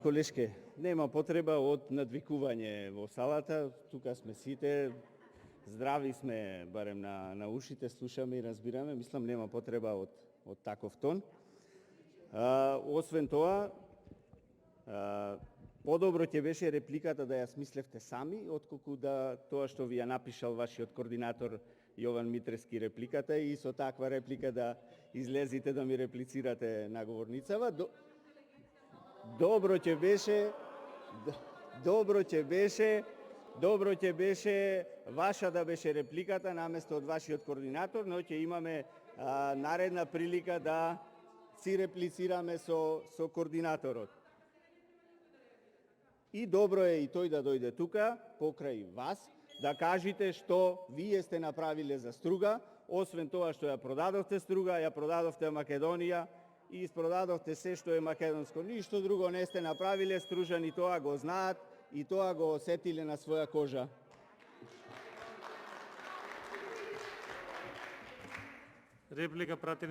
Колешке, нема потреба од надвикување во салата, тука сме сите, здрави сме, барем на ушите, слушаме и разбираме, мислам нема потреба од таков тон. Освен тоа, подобро ќе беше репликата да ја смислевте сами, отколку да тоа што ви ја напишал вашиот координатор Јован Митрески репликата и со таква реплика да излезите да ми реплицирате наговорницава. Добро ќе беше ваша да беше репликата наместо од вашиот координатор, но ќе имаме наредна прилика да си реплицираме со координаторот. И добро е и тој да дојде тука, покрај вас, да кажете што вие сте направиле за Струга, освен тоа што ја продадовте Струга, ја продадовте Македонија и испродадовте се што е македонско. Ништо друго не сте направиле, стружани тоа го знаат и тоа го осетиле на своја кожа. Реплика прати